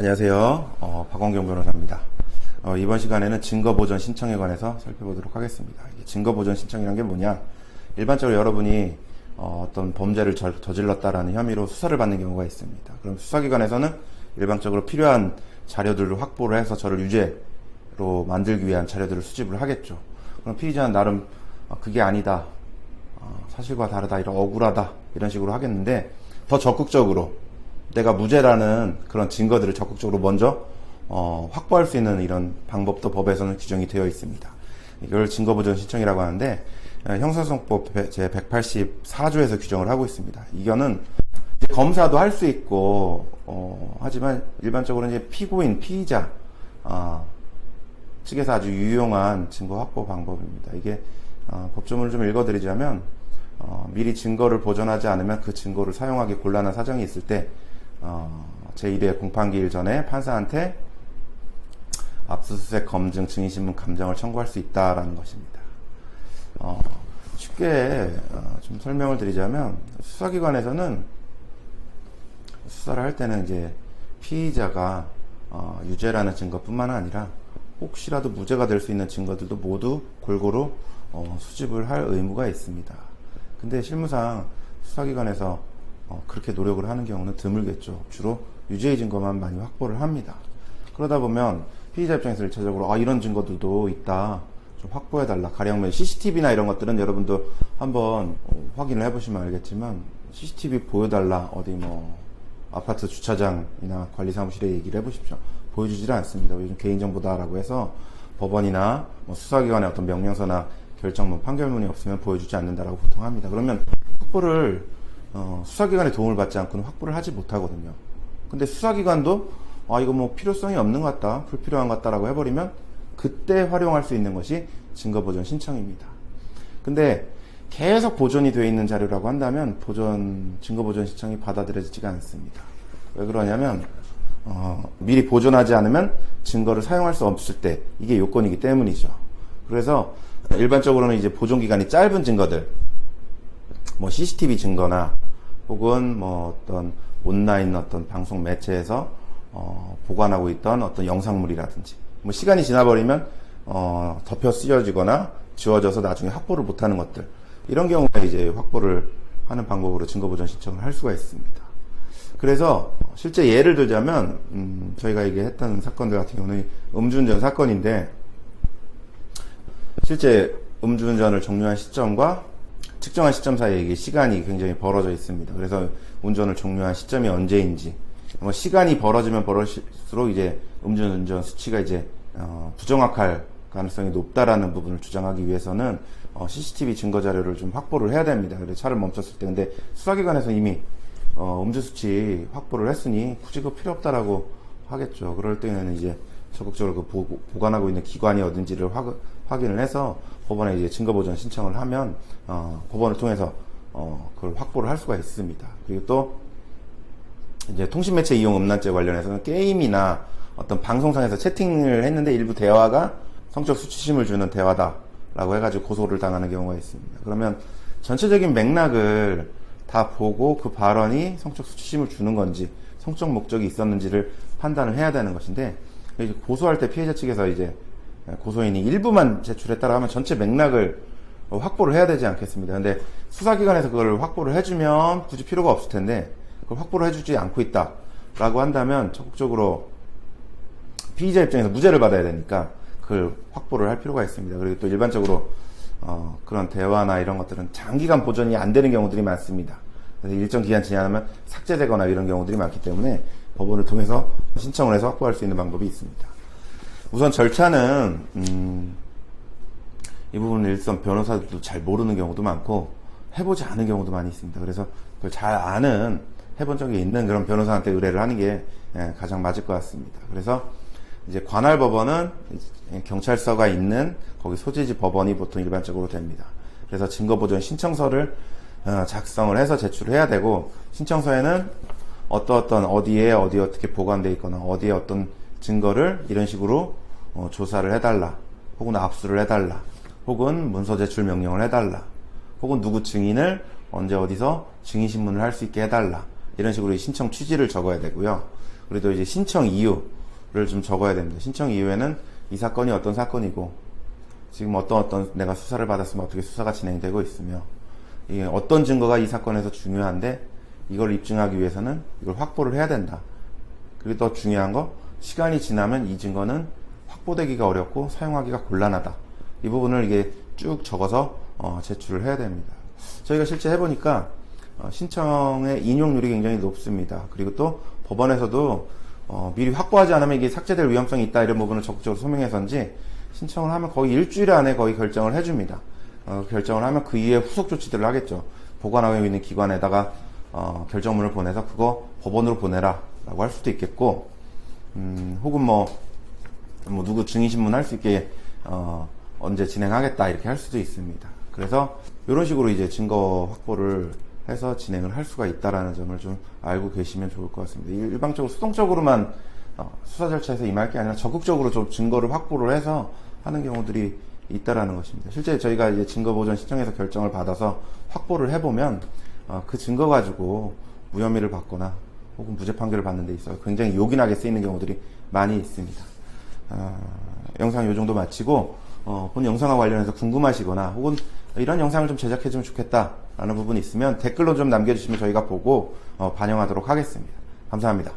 안녕하세요. 박원경 변호사입니다. 이번 시간에는 증거보전 신청에 관해서 살펴보도록 하겠습니다. 증거보전 신청이란 게 뭐냐? 일반적으로 여러분이 어떤 범죄를 저질렀다라는 혐의로 수사를 받는 경우가 있습니다. 그럼 수사기관에서는 일반적으로 필요한 자료들을 확보를 해서 저를 유죄로 만들기 위한 자료들을 수집을 하겠죠. 그럼 피의자는 나름 그게 아니다, 사실과 다르다, 이런 억울하다, 이런 식으로 하겠는데, 더 적극적으로 내가 무죄라는 그런 증거들을 적극적으로 먼저 확보할 수 있는 이런 방법도 법에서는 규정이 되어 있습니다. 이걸 증거보전 신청이라고 하는데, 형사소송법 제 184조에서 규정을 하고 있습니다. 이거는 이제 검사도 할 수 있고, 하지만 일반적으로 이제 피고인, 피의자 측에서 아주 유용한 증거 확보 방법입니다. 이게 법조문을 좀 읽어드리자면, 미리 증거를 보존하지 않으면 그 증거를 사용하기 곤란한 사정이 있을 때 제1회 공판기일 전에 판사한테 압수수색, 검증, 증인신문 감정을 청구할 수 있다라는 것입니다. 쉽게 좀 설명을 드리자면, 수사기관에서는 수사를 할 때는 이제 피의자가 유죄라는 증거뿐만 아니라 혹시라도 무죄가 될 수 있는 증거들도 모두 골고루 수집을 할 의무가 있습니다. 근데 실무상 수사기관에서 그렇게 노력을 하는 경우는 드물겠죠. 주로 유죄의 증거만 많이 확보를 합니다. 그러다 보면 피의자 입장에서 일차적으로 이런 증거들도 있다, 좀 확보해달라. 가령 CCTV나 이런 것들은 여러분도 한번 확인을 해보시면 알겠지만, CCTV 보여달라, 어디 아파트 주차장이나 관리사무실에 얘기를 해보십시오. 보여주질 않습니다. 요즘 개인정보다라고 해서 법원이나 수사기관의 어떤 명령서나 결정문, 판결문이 없으면 보여주지 않는다라고 보통 합니다. 그러면 확보를 수사기관의 도움을 받지 않고는 확보를 하지 못하거든요. 근데 수사기관도 이거 필요성이 없는 것 같다, 불필요한 것 같다라고 해버리면 그때 활용할 수 있는 것이 증거보전 신청입니다. 근데 계속 보존이 되어 있는 자료라고 한다면 증거보전 신청이 받아들여지지가 않습니다. 왜 그러냐면 미리 보존하지 않으면 증거를 사용할 수 없을 때, 이게 요건이기 때문이죠. 그래서 일반적으로는 이제 보존기간이 짧은 증거들, CCTV 증거나 혹은 어떤 온라인 어떤 방송 매체에서 보관하고 있던 어떤 영상물이라든지, 시간이 지나버리면 덮여 쓰여지거나 지워져서 나중에 확보를 못하는 것들, 이런 경우에 이제 확보를 하는 방법으로 증거보전 신청을 할 수가 있습니다. 그래서 실제 예를 들자면 저희가 얘기했던 사건들 같은 경우는 음주운전 사건인데, 실제 음주운전을 종료한 시점과 측정한 시점 사이에 이게 시간이 굉장히 벌어져 있습니다. 그래서 운전을 종료한 시점이 언제인지, 시간이 벌어지면 벌어질수록 이제 음주운전 수치가 이제 부정확할 가능성이 높다라는 부분을 주장하기 위해서는 CCTV 증거 자료를 좀 확보를 해야 됩니다. 그래서 차를 멈췄을 때, 근데 수사기관에서 이미 음주 수치 확보를 했으니 굳이 그 필요 없다라고 하겠죠. 그럴 때는 이제 적극적으로 보관하고 있는 기관이 어딘지를 확인을 해서 법원에 이제 증거보전 신청을 하면 법원을 통해서 그걸 확보를 할 수가 있습니다. 그리고 또 이제 통신매체 이용 음란죄 관련해서는 게임이나 어떤 방송상에서 채팅을 했는데 일부 대화가 성적 수치심을 주는 대화다라고 해가지고 고소를 당하는 경우가 있습니다. 그러면 전체적인 맥락을 다 보고 그 발언이 성적 수치심을 주는 건지, 성적 목적이 있었는지를 판단을 해야 되는 것인데, 이제 고소할 때 피해자 측에서 이제 고소인이 일부만 제출했다고 하면 전체 맥락을 확보를 해야 되지 않겠습니다. 근데 수사기관에서 그걸 확보를 해주면 굳이 필요가 없을 텐데, 그걸 확보를 해주지 않고 있다라고 한다면 적극적으로 피의자 입장에서 무죄를 받아야 되니까 그걸 확보를 할 필요가 있습니다. 그리고 또 일반적으로 그런 대화나 이런 것들은 장기간 보존이 안 되는 경우들이 많습니다. 그래서 일정 기간 지나면 삭제되거나 이런 경우들이 많기 때문에 법원을 통해서 신청을 해서 확보할 수 있는 방법이 있습니다. 우선 절차는 이 부분은 일선 변호사들도 잘 모르는 경우도 많고 해보지 않은 경우도 많이 있습니다. 그래서 그걸 잘 아는, 해본 적이 있는 그런 변호사한테 의뢰를 하는 게 가장 맞을 것 같습니다. 그래서 이제 관할 법원은 경찰서가 있는 거기 소재지 법원이 보통 일반적으로 됩니다. 그래서 증거보전 신청서를 작성을 해서 제출을 해야 되고, 신청서에는 어디에 어떻게 보관되어 있거나 어디에 어떤 증거를 이런 식으로 조사를 해달라, 혹은 압수를 해달라, 혹은 문서 제출 명령을 해달라, 혹은 누구 증인을 언제 어디서 증인신문을 할 수 있게 해달라, 이런 식으로 신청 취지를 적어야 되고요. 그리고 이제 신청 이유를 좀 적어야 됩니다. 신청 이유에는 이 사건이 어떤 사건이고 지금 어떤 내가 수사를 받았으면 어떻게 수사가 진행되고 있으며 이게 어떤 증거가 이 사건에서 중요한데 이걸 입증하기 위해서는 이걸 확보를 해야 된다. 그리고 더 중요한 거, 시간이 지나면 이 증거는 확보되기가 어렵고 사용하기가 곤란하다. 이 부분을 이게 쭉 적어서 제출을 해야 됩니다. 저희가 실제 해보니까 신청의 인용률이 굉장히 높습니다. 그리고 또 법원에서도 미리 확보하지 않으면 이게 삭제될 위험성이 있다 이런 부분을 적극적으로 소명해서인지 신청을 하면 거의 일주일 안에 거의 결정을 해줍니다. 결정을 하면 그 이후에 후속 조치들을 하겠죠. 보관하고 있는 기관에다가 결정문을 보내서 그거 법원으로 보내라 라고 할 수도 있겠고 혹은 누구 증인신문 할 수 있게 언제 진행하겠다 이렇게 할 수도 있습니다. 그래서 이런 식으로 이제 증거 확보를 해서 진행을 할 수가 있다라는 점을 좀 알고 계시면 좋을 것 같습니다. 일방적으로 수동적으로만 수사 절차에서 임할 게 아니라 적극적으로 좀 증거를 확보를 해서 하는 경우들이 있다라는 것입니다. 실제 저희가 이제 증거 보전 신청해서 결정을 받아서 확보를 해보면 그 증거 가지고 무혐의를 받거나 혹은 무죄 판결을 받는 데 있어서 굉장히 요긴하게 쓰이는 경우들이 많이 있습니다. 영상 요 정도 마치고 본 영상과 관련해서 궁금하시거나 혹은 이런 영상을 좀 제작해주면 좋겠다 라는 부분이 있으면 댓글로 좀 남겨주시면 저희가 보고 반영하도록 하겠습니다. 감사합니다.